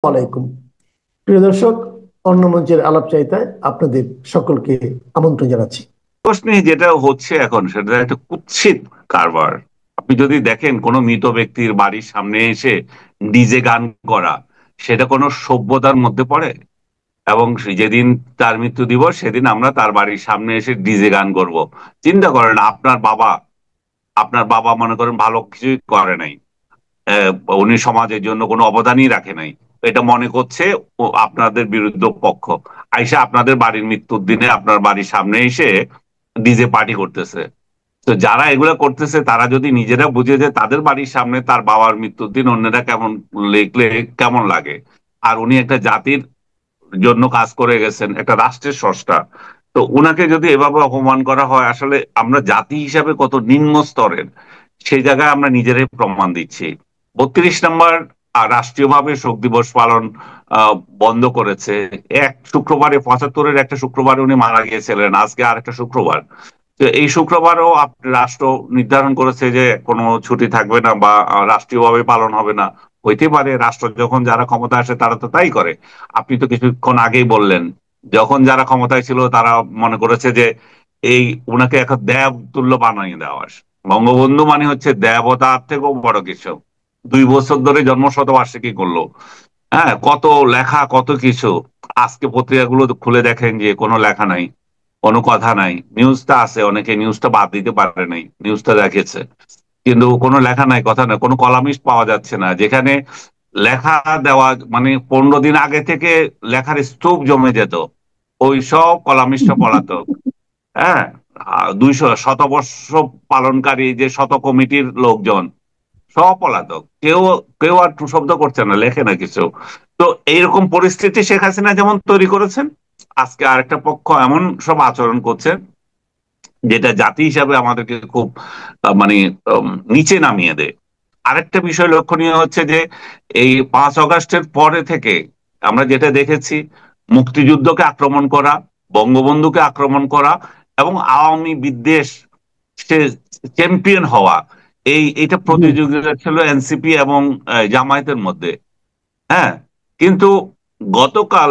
আলাইকুম প্রিয় দর্শক, অন্য মঞ্চের আলাপচারিতায় আপনাদের সকলকে আমন্ত্রণ জানাচ্ছি। প্রশ্নে যেটা হচ্ছে এখন সেটা একটা কুৎসিত কারবার। আপনি যদি দেখেন কোনো মৃত ব্যক্তির বাড়ির সামনে এসে ডিজে গান করা, সেটা কোনো সভ্যতার মধ্যে পড়ে? এবং যেদিন তার মৃত্যু দিবস সেদিন আমরা তার বাড়ির সামনে এসে ডিজে গান করব? চিন্তা করেন, আপনার বাবা মনে করেন ভালো কিছুই করে নাই, আহ, উনি সমাজের জন্য কোনো অবদানই রাখে নাই, এটা মনে করছে আপনাদের বিরুদ্ধ পক্ষ আইসা আপনাদের বাড়ির মৃত্যুর দিনে আপনার বাড়ির সামনে এসে ডিজে পার্টি করতেছে। তো যারা এগুলা করতেছে তারা যদি নিজেরা বুঝে যে তাদের বাড়ির সামনে তার বাবার মৃত্যুর দিন অন্যরা কেমন লিখলে কেমন লাগে। আর উনি একটা জাতির জন্য কাজ করে গেছেন, একটা রাষ্ট্রের স্রষ্টা। তো উনাকে যদি এভাবে অপমান করা হয়, আসলে আমরা জাতি হিসাবে কত নিম্ন স্তরের, সেই জায়গায় আমরা নিজেরাই প্রমাণ দিচ্ছি। 32 নম্বর রাষ্ট্রীয়ভাবে শোক দিবস পালন আহ, বন্ধ করেছে। এক শুক্রবারে, 75-এর একটা শুক্রবারে উনি মারা গিয়েছিলেন, আজকে আর একটা শুক্রবার। তো এই শুক্রবারও রাষ্ট্র নির্ধারণ করেছে যে কোনো ছুটি থাকবে না বা রাষ্ট্রীয়ভাবে পালন হবে না। হইতে পারে, রাষ্ট্র যখন যারা ক্ষমতা আসে তারা তো তাই করে। আপনি তো কিছুক্ষণ আগেই বললেন, যখন যারা ক্ষমতায় ছিল তারা মনে করেছে যে এই উনাকে এখন দেব তুল্য বানিয়ে দেওয়া। বঙ্গবন্ধু মানে হচ্ছে দেবতার থেকেও বড় কিছু। 2 বছর ধরে জন্মশতবার্ষিকী করলো। হ্যাঁ, কত লেখা, কত কিছু। আজকে পত্রিকাগুলো খুলে দেখেন যে কোনো লেখা নাই, কোনো কথা নাই। নিউজটা আছে, অনেকে নিউজটা বাদ দিতে পারে নাই, নিউজটা দেখেছে, কিন্তু কোনো লেখা নাই, কথা নাই, কোনো কলামিস্ট পাওয়া যাচ্ছে না। যেখানে লেখা দেওয়া মানে 15 দিন আগে থেকে লেখার স্তূপ জমে যেত, ওই সব কলামিস্টরা পলাতক। হ্যাঁ, 200 শতবর্ষ পালনকারী যে শত কমিটির লোকজন সব পলাতক। কেউ কেউ আর টু শব্দ করছে না, লেখে না কিছু। তো এইরকম পরিস্থিতি শেখ হাসিনা যেমন তৈরি করেছেন, আজকে আরেকটা পক্ষ এমন সব আচরণ করছে যেটা জাতি হিসাবে আমাদেরকে খুব মানে নিচে নামিয়ে দেয়। আরেকটা বিষয় লক্ষণীয় হচ্ছে যে এই 5 আগস্টের পরে থেকে আমরা যেটা দেখেছি, মুক্তিযুদ্ধকে আক্রমণ করা, বঙ্গবন্ধুকে আক্রমণ করা এবং আওয়ামী বিদ্বেষ, সে চ্যাম্পিয়ন হওয়া, এটা জি। প্রতিযোগিতা ছিল এনসিপি এবং জামায়াতের মধ্যে। হ্যাঁ, কিন্তু গতকাল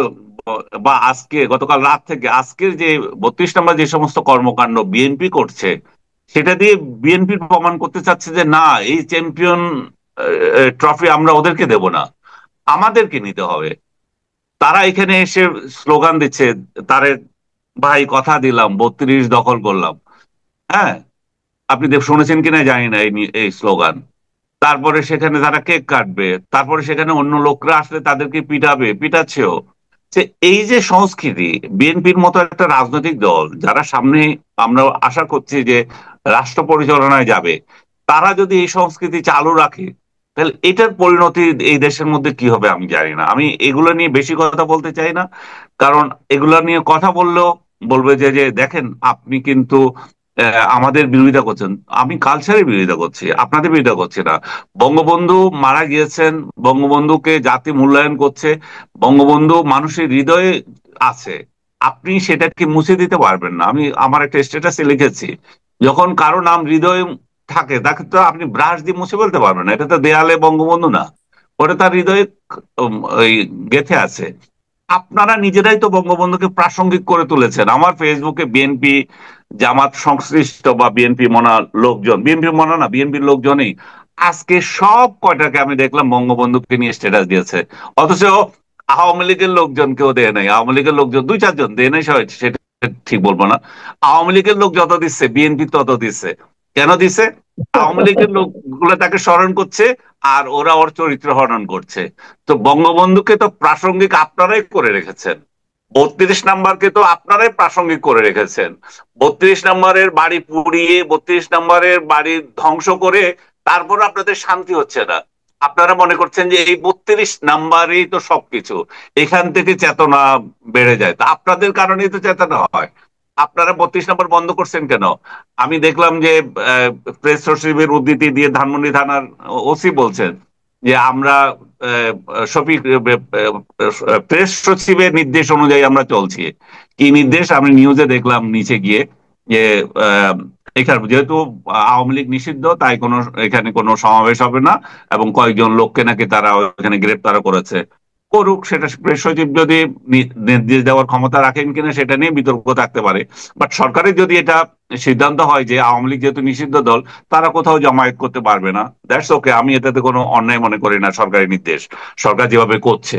গতকাল রাত থেকে আজকের যে 32 নম্বর যে সমস্ত কর্মকাণ্ড বিএনপি করছে, সেটা দিয়ে বিএনপি প্রমাণ করতে চাচ্ছে যে না, এই চ্যাম্পিয়ন ট্রফি আমরা ওদেরকে দেব না, আমাদেরকে নিতে হবে। তারা এখানে এসে স্লোগান দিচ্ছে, তারে ভাই কথা দিলাম 32 দখল করলাম। হ্যাঁ, আপনি শুনেছেন কিনা জানি না এই স্লোগান। তারপরে সেখানে তারা কেক কাটবে, তারপরে সেখানে অন্য লোকরা আসলে তাদেরকে পিটাবে, পিটাচ্ছেও। যে এই যে সংস্কৃতি, বিএনপির মতো একটা রাজনৈতিক দল যারা সামনে আমরা আশা করছি যে রাষ্ট্র পরিচালনায় যাবে, তারা যদি এই সংস্কৃতি চালু রাখে, তাহলে এটার পরিণতি এই দেশের মধ্যে কি হবে আমি জানি না। আমি এগুলো নিয়ে বেশি কথা বলতে চাই না, কারণ এগুলো নিয়ে কথা বললেও বলবে যে যে দেখেন আপনি কিন্তু আমাদের বিরোধিতা করছেন। আমি কালচারের বিরোধিতা করছি, আপনাদের বিরোধিতা করছি না। বঙ্গবন্ধু মারা গিয়েছেন, বঙ্গবন্ধুকে জাতি মূল্যায়ন করছে, বঙ্গবন্ধু মানুষের হৃদয়ে আছে। আপনি সেটাকে মুছে দিতে পারবেন না। আমি আমার একটা স্ট্যাটাসে লিখেছি, যখন কারো নাম হৃদয়ে থাকে তাকে তো আপনি ব্রাশ দিয়ে মুছে ফেলতে পারবেন না। এটা তো দেয়ালে বঙ্গবন্ধু না, ওটা তার হৃদয়ে ওই গেঁথে আছে। আপনারা নিজেরাই তো বঙ্গবন্ধুকে প্রাসঙ্গিক করে তুলেছেন। আমার ফেসবুকে বিএনপি, জামাত সংশ্লিষ্ট বা বিএনপি মনা লোকজন, বিএনপি মনা না, বিএনপির লোকজনই আজকে সব কয়টাকে আমি দেখলাম বঙ্গবন্ধুকে নিয়ে স্ট্যাটাস দিয়েছে। অথচ আওয়ামী লীগের লোকজন কেউ দেয় নাই। আওয়ামী লীগের লোকজন 2-4 জন দেয় নাই, সবাই সেটা ঠিক বলবো না। আওয়ামী লীগের লোক যত দিচ্ছে বিএনপি তত দিচ্ছে। কেন দিছে? আওয়ামী লীগের লোকগুলো তাকে স্মরণ করছে, আর ওরা ওর চরিত্র হনন করছে। তো বঙ্গবন্ধুকে তো প্রাসঙ্গিক আপনারাই করে রেখেছেন, 32 নম্বরকে তো আপনারাই প্রাসঙ্গিক করে রেখেছেন। 32 নম্বরের বাড়ি পুড়িয়ে, 32 নম্বরের বাড়ি ধ্বংস করে তারপর আপনাদের শান্তি হচ্ছে না। আপনারা মনে করছেন যে এই 32 নম্বরই তো সবকিছু, এখান থেকে চেতনা বেড়ে যায়। তা আপনাদের কারণেই তো চেতনা হয়। আপনারা 32 নম্বর বন্ধ করছেন কেন? আমি দেখলাম যে প্রেস সচিবের উদ্ধৃতি দিয়ে ধানমন্ডি থানার ওসি বলছেন যে আমরা আহ, শফিক প্রেস সচিবের নির্দেশ অনুযায়ী আমরা চলছি। কি নির্দেশ আমি নিউজে দেখলাম নিচে গিয়ে, যে আহ, এখানে যেহেতু আওয়ামী লীগ নিষিদ্ধ, তাই এখানে কোনো সমাবেশ হবে না, এবং কয়েকজন লোককে নাকি তারা এখানে গ্রেপ্তার করেছে। করুক, সেটা প্রেস সচিব যদি নির্দেশ দেওয়ার ক্ষমতা রাখেন কিনা সেটা নিয়ে বিতর্ক থাকতে পারে। বাট সরকারের যদি এটা সিদ্ধান্ত হয় যে আওয়ামী লীগ যেহেতু নিষিদ্ধ দল, তারা কোথাও জমায়েত করতে পারবে না, দ্যাটস ওকে। আমি এটাতে কোনো অন্যায় মনে করি না। সরকারি নির্দেশ, সরকার যেভাবে করছে,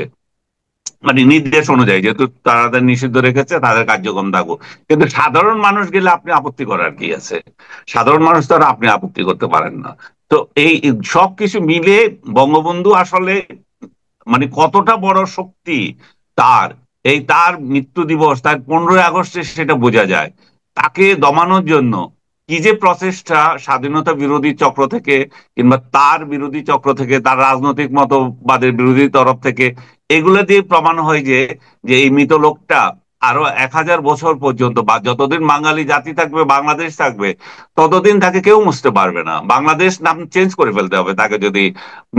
মানে নির্দেশ অনুযায়ী যেহেতু তাদের নিষিদ্ধ রেখেছে, তাদের কার্যক্রম থাকুক। কিন্তু সাধারণ মানুষ গেলে আপনি আপত্তি করার কি আছে? সাধারণ মানুষ তো আর আপনি আপত্তি করতে পারেন না। তো এই সবকিছু মিলে বঙ্গবন্ধু আসলে মানে কতটা বড় শক্তি তার, তার মৃত্যু দিবস, তার 15ই আগস্টে সেটা বোঝা যায়। তাকে দমানোর জন্য কি যে প্রচেষ্টা স্বাধীনতা বিরোধী চক্র থেকে, কিংবা তার বিরোধী চক্র থেকে, তার রাজনৈতিক মতবাদের বিরোধী তরফ থেকে, এগুলো দিয়ে প্রমাণ হয় যে যে এই মৃত লোকটা আরো 1000 বছর পর্যন্ত, বা যতদিন বাঙালি জাতি থাকবে, বাংলাদেশ থাকবে, ততদিন তাকে কেউ মুছতে পারবে না। বাংলাদেশ নাম চেঞ্জ করে ফেলতে হবে তাকে যদি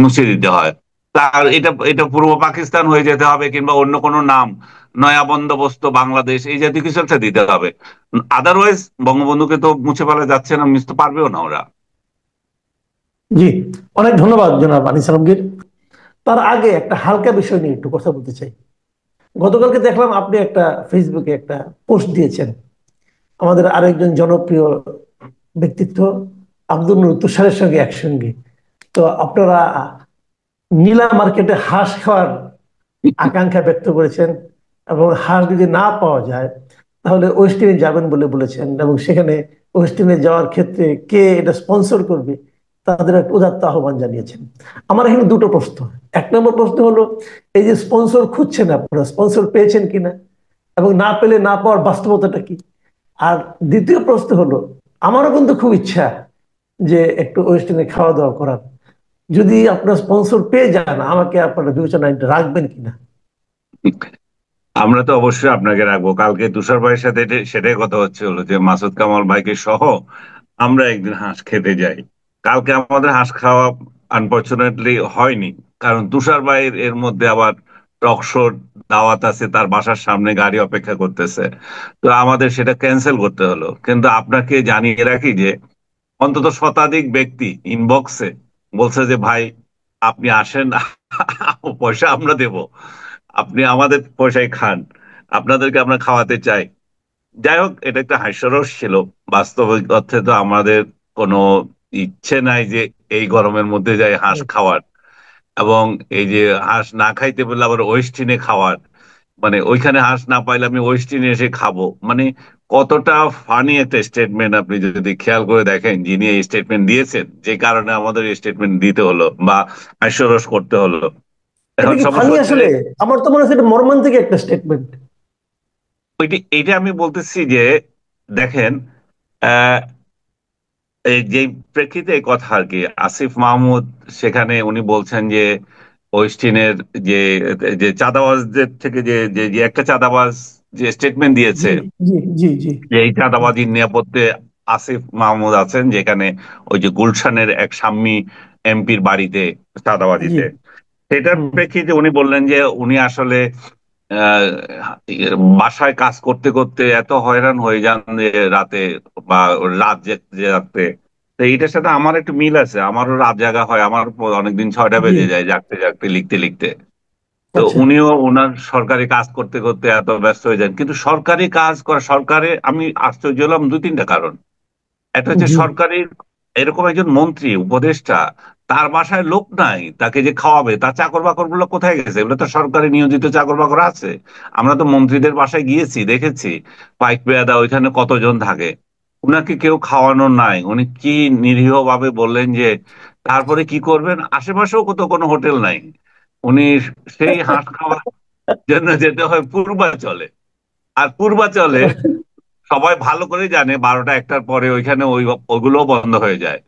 মুছে দিতে হয়। তার এটা এটা পূর্ব পাকিস্তান হয়ে যেতে হবে, কিংবা অন্য কোনো নাম, নয়া বন্দোবস্ত বাংলাদেশ, এই জাতীয় কিছু একটা দিতে হবে। আদারওয়াইজ বঙ্গবন্ধুকে তো মুছে ফেলা যাচ্ছে না, মুছতে পারবেও না ওরা। জি, অনেক ধন্যবাদ জনাব আনিস আলমগীর। তার আগে একটা হালকা বিষয় নিয়ে একটু কথা বলতে চাই। গতকালকে দেখলাম আপনি একটা ফেসবুকে একটা পোস্ট দিয়েছেন আমাদের আরেকজন জনপ্রিয় ব্যক্তিত্ব আব্দুল নূর তুষারের সঙ্গে একসঙ্গে। তো আপনারা নীলা মার্কেটে হাঁস খাওয়ার আকাঙ্ক্ষা ব্যক্ত করেছেন, এবং হাঁস যদি না পাওয়া যায় তাহলে ওয়েস্টিনে যাবেন বলে বলেছেন, এবং সেখানে ওয়েস্টিনে যাওয়ার ক্ষেত্রে কে এটা স্পন্সর করবে তাদের একটা উদাত্ত আহ্বান জানিয়েছেন। আমার এখানে দুটো প্রশ্ন। এক নম্বর প্রশ্ন হলো, এই যে স্পন্সর খুঁজছেন, আপনারা স্পন্সর পেয়েছেন কিনা, এবং না পেলে না পাওয়ার বাস্তবতাটা কি? আর দ্বিতীয় প্রশ্ন হলো, আমারও কিন্তু খুব ইচ্ছা যে একটু ওয়েস্টিনে খাওয়া দাওয়া করার। যদি আপনার স্পন্সর পেয়ে যান, আমাকে আপনারা বিবেচনায় রাখবেন কিনা? আমরা তো অবশ্যই আপনাকে রাখবো। কালকে তুষার ভাইয়ের সাথে সেটাই কথা হচ্ছে, হলো যে মাসুদ কামাল ভাইকে সহ আমরা একদিন হাঁস খেতে যাই। কালকে আমাদের হাঁস খাওয়া আনফরচুনেটলি হয়নি, কারণ তুষার ভাইয়ের এর মধ্যে আবার টক শো দাওয়াত আছে, তার বাসার সামনে গাড়ি অপেক্ষা করতেছে। তো আমাদের সেটা ক্যান্সেল করতে হলো। কিন্তু আপনাকে জানিয়ে রাখি যে অন্তত শতাধিক ব্যক্তি ইনবক্সে বলছে যে ভাই, আপনি আসেন, পয়সা আমরা দেব, আপনি আমাদের পয়সায় খান, আপনাদেরকে আমরা খাওয়াতে চাই। যাই হোক, এটা একটা হাস্যরস ছিল। বাস্তবিক অর্থে তো আমাদের কোনো ইচ্ছে নাই যে এই গরমের মধ্যে যাই হাঁস খাওয়ার, এবং এই যে হাঁস না খাইতে বললে আবার ওয়েস্টিনে খাওয়ার, মানে ওইখানে হাঁস না পাইলে আমি ওয়েস্টিনে এসে খাবো, মানে কতটা ফানি একটা স্টেটমেন্ট। আপনি যদি খেয়াল করে দেখেন, যিনি এই স্টেটমেন্ট দিয়েছেন, যে কারণে আমাদের স্টেটমেন্ট দিতে হলো বা হাস্যরস করতে হলো। এটা এখন কি সমস্যা ফানি হচ্ছে আসলে? আমার তো মনে হচ্ছে এটা মর্মান্তিক একটা স্টেটমেন্ট। এইটা আমি বলতেছি যে দেখেন, আহ, এই যে প্রেক্ষিতে এই কথা আর কি, আসিফ মাহমুদ সেখানে উনি বলছেন যে ওয়েস্টিনের যে যে চাঁদাবাজদের থেকে যে যে যে একটা চাঁদাবাজ যে স্টেটমেন্ট দিয়েছে, জি, জি, জি, জি, যে এই চাঁদাবাজির নিরাপত্তে আসিফ মাহমুদ আছেন, যেখানে ওই যে গুলশানের এক সাম্মী এমপির বাড়িতে জি। চাঁদাবাজিতে, সেটার হুম। প্রেক্ষিতে উনি বললেন যে উনি আসলে আহ, বাসায় কাজ করতে করতে এত হয়রান হয়ে যান যে রাতে, বা রাত জাগতে। তো এইটার সাথে আমার একটু মিল আছে, আমারও রাত জাগা হয়, আমার অনেকদিন 6টা জি। বেজে যায় জাগতে জাগতে, লিখতে লিখতে। তো আচ্ছা। উনিও ওনার সরকারি কাজ করতে করতে এত ব্যস্ত হয়ে যান। কিন্তু সরকারি কাজ করা, সরকারে আমি আশ্চর্য হলাম 2-3টা কারণ। একটা হচ্ছে জি। সরকারের এরকম একজন মন্ত্রী উপদেষ্টা, তার বাসায় লোক নাই তাকে যে খাওয়াবে, তার চাকর বাকর গুলো কোথায় গেছে? এগুলো তো সরকারি নিয়োজিত চাকর বাকর আছে। আমরা তো মন্ত্রীদের বাসায় গিয়েছি, দেখেছি পাইক পেয়াদা ওইখানে কতজন থাকে, উনাকে কেউ খাওয়ানো নাই। উনি কি নিরীহ ভাবে বললেন যে তারপরে কি করবেন, আশেপাশেও কত কোনো হোটেল নাই। উনি সেই হাঁস খাওয়ার জন্য যেতে হয় পূর্বাচলে। আর পূর্বাচলে সবাই ভালো করে জানে 12টা 1টার পরে ওইখানে ওইগুলো বন্ধ হয়ে যায়।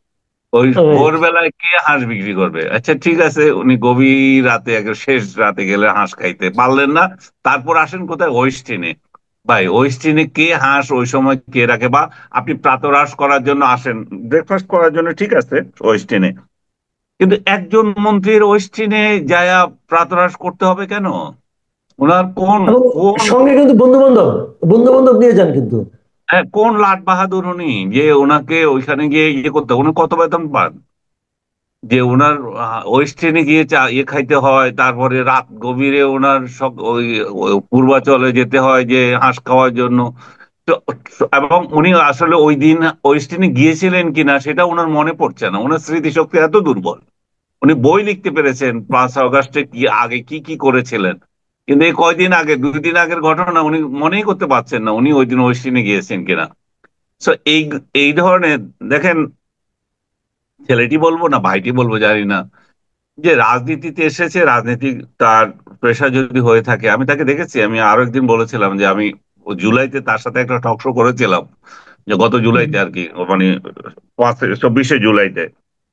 ওই রাইট। ভোরবেলায় কে হাঁস বিক্রি করবে? আচ্ছা ঠিক আছে, উনি গভীর রাতে, একেবারে শেষ রাতে গেলে হাঁস খাইতে পারলেন না। তারপর আসেন কোথায়? ওয়েস্টিনে। ভাই, ওয়েস্টিনে কে হাঁস ওই সময় কে রাখে? বা আপনি প্রাতরাশ করার জন্য আসেন, ব্রেকফাস্ট করার জন্য, ঠিক আছে, ওয়েস্টিনে। কিন্তু একজন মন্ত্রীর ওয়েস্টিনে যায়া প্রাতরাশ করতে হবে কেন? ওনার কোন এবং কোন সঙ্গে কিন্তু বন্ধু বান্ধব, বন্ধু বান্ধব নিয়ে যান কিন্তু। কোন লাট বাহাদুর উনি যে ওনাকে ওইখানে গিয়ে ইয়ে করতে? উনি কত বেতন পান? যে ওনার ওয়েস্ট ট্রেনে গিয়ে ইয়ে খাইতে হয়, তারপরে রাত গভীরে ওনার সব ওই ওই পূর্বাচলে যেতে হয় যে হাঁস খাওয়ার জন্য। তো এবং উনি আসলে ওই দিন ওয়েস্ট ট্রেনে গিয়েছিলেন কিনা সেটা ওনার মনে পড়ছে না, ওনার স্মৃতিশক্তি এত দুর্বল। উনি বই লিখতে পেরেছেন 5 আগস্টে কি আগে কি কি করেছিলেন, কিন্তু এই কয়দিন আগে 2 দিন আগের ঘটনা উনি মনেই করতে পারছেন না উনি ওই দিন ওয়েস্ট ট্রেনে গিয়েছেন কিনা। তো এই এই ধরনের, দেখেন, ছেলেটি বলবো না ভাইটি বলবো জানি না, যে রাজনীতিতে এসেছে, রাজনীতি তার পেশা যদি হয়ে থাকে, আমি তাকে দেখেছি। আমি আরো একদিন বলেছিলাম যে আমি জুলাইতে তার সাথে একটা টক শো করেছিলাম, যে গত জুলাইতে আর কি, মানে 24শে জুলাইতে।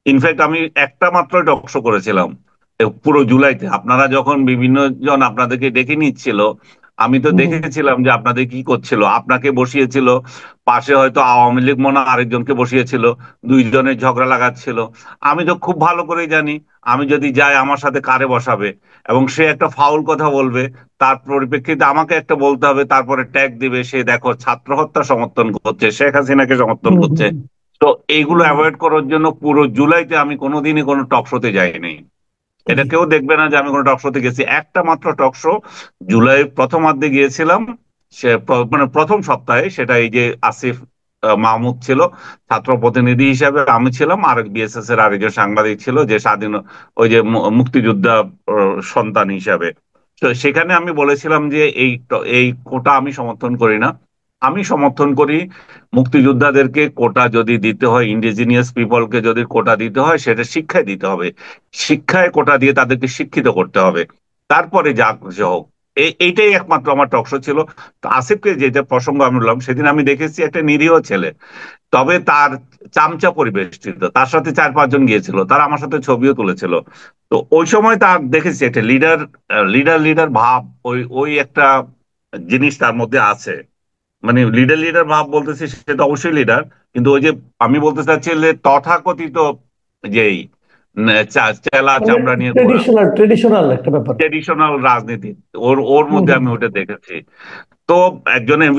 ইনফ্যাক্ট আমি একটা মাত্র টক শো করেছিলাম পুরো জুলাইতে। আপনারা যখন বিভিন্ন জন আপনাদেরকে ডেকে নিচ্ছিল, আমি তো হুম, দেখেছিলাম যে আপনাদের কি করছিল। আপনাকে বসিয়েছিল, পাশে হয়তো আওয়ামী লীগ মনে হয় আরেকজনকে বসিয়েছিল, দুইজনের ঝগড়া লাগাচ্ছিল। আমি তো খুব ভালো করেই জানি, আমি যদি যাই আমার সাথে কারে বসাবে, এবং সে একটা ফাউল কথা বলবে, তার পরিপ্রেক্ষিতে আমাকে একটা বলতে হবে, তারপরে ট্যাগ দিবে সে দেখো ছাত্র হত্যা সমর্থন করছে, শেখ হাসিনাকে সমর্থন হুম, করছে। হুম, তো এইগুলো হুম, অ্যাভয়েড করার জন্য পুরো জুলাইতে আমি কোনোদিনই কোনো টক শোতে যাইনি। এটা জি, কেউ দেখবে না যে আমি কোনো টক শোতে গেছি। একটা মাত্র টক শো জুলাই প্রথমার্ধে গিয়েছিলাম, সে মানে প্রথম সপ্তাহে, সেটা এই যে আসিফ মাহমুদ ছিল ছাত্র প্রতিনিধি হিসাবে, আমি ছিলাম, আর বিএসএস এর আরেকজন সাংবাদিক ছিল যে স্বাধীন, ওই যে মুক্তিযোদ্ধা সন্তান হিসাবে। তো সেখানে আমি বলেছিলাম যে এই কোটা আমি সমর্থন করি না। আমি সমর্থন করি মুক্তিযোদ্ধাদেরকে কোটা যদি দিতে হয়, ইন্ডিজিনিয়াস পিপলকে যদি কোটা দিতে হয়, সেটা শিক্ষায় দিতে হবে। শিক্ষায় কোটা দিয়ে তাদেরকে শিক্ষিত করতে হবে, তারপরে যা কিছু হোক। এইটাই একমাত্র আমার টকশো ছিল। তো আসিফকে যেটা প্রসঙ্গ আমি বললাম, সেদিন আমি দেখেছি একটা নিরীহ ছেলে, তবে তার চামচা পরিবেষ্টিত, তার সাথে 4-5 জন গিয়েছিল, তারা আমার সাথে ছবিও তুলেছিল। তো ওই সময় তার দেখেছি একটা লিডার, লিডার লিডার ভাব, ওই ওই একটা জিনিস তার মধ্যে আছে। মানে লিডার লিডার ভাব বলতেছি, সে তো অবশ্যই লিডার, কিন্তু ওই যে আমি বলতে চাচ্ছি যে তথাকথিত যেই চেলা মানে চামড়া নিয়ে ঘোরা, ট্রেডিশনাল ট্রেডিশনাল একটা ব্যাপার। ট্রেডিশনাল রাজনীতি, ওর ওর হুম, মধ্যে হুম, আমি ওটা দেখেছি। তো একজনের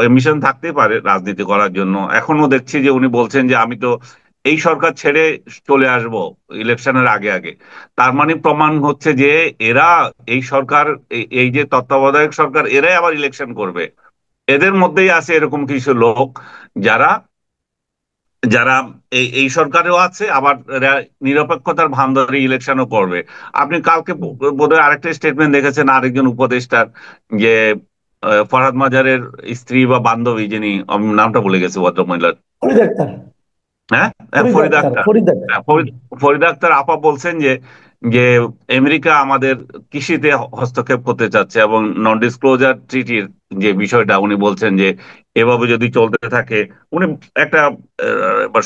এম্বিশন থাকতে পারে রাজনীতি করার জন্য। এখনো দেখছি যে উনি বলছেন যে আমি তো এই সরকার ছেড়ে চলে আসব ইলেকশনের আগে আগে। তার মানে প্রমাণ হচ্ছে যে এরা, এই সরকার, এই যে তত্ত্বাবধায়ক সরকার, এরাই আবার ইলেকশন করবে। এদের মধ্যেই আছে এরকম কিছু লোক যারা যারা এই সরকারেও আছে, আবার এরা নিরপেক্ষতার ভান ধরে ইলেকশনও করবে। আপনি কালকে হুম। বোধহয় আরেকটা স্টেটমেন্ট দেখেছেন আরেকজন উপদেষ্টার, যে ফরহাদ মাজারের স্ত্রী বা বান্ধবী, যিনি আমি নামটা ভুলে গেছি ভদ্রমহিলার। ফরিদ আক্তার, হ্যাঁ, ফরিদ ফরিদ আক্তার, আক্তার। ফরিদ আক্তার। হ্যাঁ, ফরিদ আক্তার আপা বলছেন যে যে আমেরিকা আমাদের কৃষিতে হস্তক্ষেপ করতে চাচ্ছে, এবং নন ডিসক্লোজার ট্রিটির যে বিষয়টা উনি বলছেন যে এভাবে যদি চলতে থাকে, উনি একটা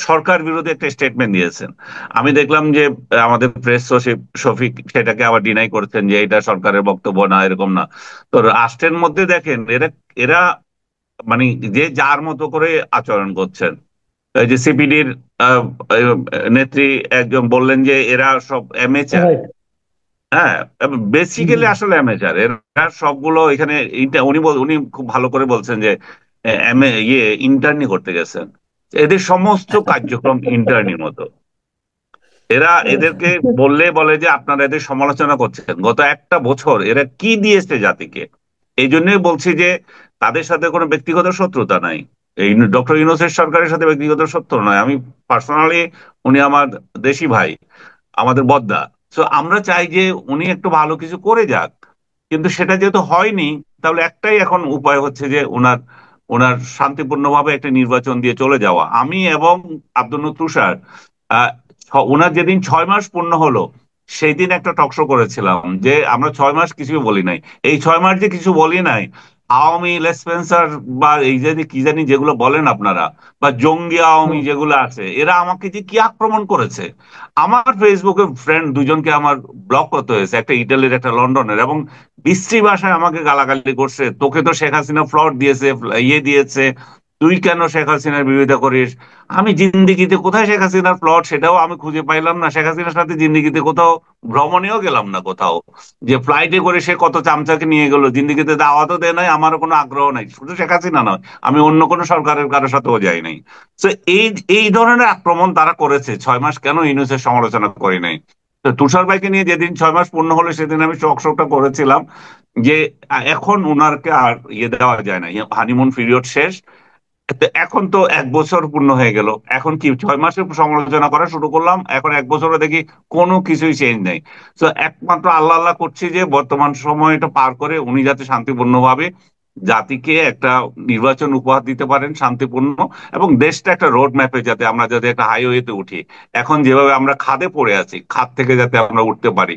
সরকার বিরোধী একটা স্টেটমেন্ট দিয়েছেন। আমি দেখলাম যে আমাদের প্রেস সচিব শফিক সেটাকে আবার ডিনাই করছেন যে এটা সরকারের বক্তব্য না, এরকম না। তো রাষ্ট্রের মধ্যে দেখেন এরা এরা মানে যে যার মতো করে আচরণ করছেন। এই যে সিপিডির নেত্রী একজন বললেন যে এরা সব অ্যামেচার। রাইট। হ্যাঁ, বেসিক্যালি আসলে অ্যামেচার এরা সবগুলো। এখানে উনি খুব ভালো করে বলছেন যে ইন্টার্নি করতে গেছেন। এদের সমস্ত কার্যক্রম ইন্টার্নির মতো। এরা এদেরকে বললে বলে যে আপনারা এদের সমালোচনা করছেন, গত একটা বছর এরা কি দিয়েছে জাতিকে। এই জন্যই বলছি যে তাদের সাথে কোনো ব্যক্তিগত শত্রুতা নাই। এই ডক্টর ইউনূসের সরকারের সাথে ব্যক্তিগত শত্রু নয়, আমি পার্সোনালি, উনি আমার দেশি ভাই, আমাদের বদ্দা। তো আমরা চাই যে উনি একটু ভালো কিছু করে যাক, কিন্তু সেটা যেহেতু হয়নি, তাহলে একটাই এখন উপায় হচ্ছে যে ওনার ওনার শান্তিপূর্ণভাবে একটা নির্বাচন দিয়ে চলে যাওয়া। আমি এবং আব্দুল তুষার, ওনার যেদিন 6 মাস পূর্ণ হলো, সেই দিন একটা টকশো করেছিলাম যে আমরা 6 মাস কিছু বলি নাই। এই 6 মাস যে কিছু বলি নাই, আওয়ামী লেসপেন্সার বা এই যে যে কি জানি যেগুলো বলেন আপনারা, বা জঙ্গি আওয়ামী হুম। যেগুলো আছে, এরা আমাকে যে কি আক্রমণ করেছে। আমার ফেসবুকে ফ্রেন্ড দুজনকে আমার ব্লক করতে হয়েছে, একটা ইটালির একটা লন্ডনের, এবং বিশ্রী ভাষায় আমাকে গালাগালি করছে, তোকে তো শেখ হাসিনা ফ্লট দিয়েছে, ইয়ে দিয়েছে, তুই কেন শেখ হাসিনার বিরোধিতা করিস? আমি জিন্দিগিতে কোথায় শেখ হাসিনার প্লট সেটাও আমি খুঁজে পাইলাম না। শেখ হাসিনার সাথে জিন্দিগিতে কোথাও ভ্রমণেও গেলাম না কোথাও, যে ফ্লাইটে করে সে কত চামচাকে নিয়ে গেল, জিন্দিগিতে দাওয়াতও দেয় নাই, আমারও কোনো আগ্রহ নাই। শুধু শেখ হাসিনা নয়, আমি অন্য কোনো সরকারের কারোর সাথেও যাই নাই। তো এই এই ধরনের আক্রমণ তারা করেছে, 6 মাস কেন ইউনূসের সমালোচনা করি নাই? তো তুষার ভাইকে নিয়ে যেদিন 6 মাস পূর্ণ হলো সেদিন আমি শোকটা করেছিলাম যে এখন উনারকে আর দেওয়া যায় না, হানিমুন পিরিয়ড শেষ। তো এখন তো 1 বছর পূর্ণ হয়ে গেল, এখন কি 6 মাসের সমালোচনা করা শুরু করলাম, এখন 1 বছরে দেখি কোনো কিছুই চেঞ্জ নেই। তো একমাত্র আল্লাহ আল্লাহ করছি যে বর্তমান সময়টা পার করে উনি যাতে শান্তিপূর্ণভাবে জাতিকে একটা নির্বাচন উপহার দিতে পারেন শান্তিপূর্ণ, এবং দেশটা একটা রোড ম্যাপে যাতে আমরা যাতে একটা হাইওয়েতে উঠি। এখন যেভাবে আমরা খাদে পড়ে আছি, খাদ থেকে যাতে আমরা উঠতে পারি।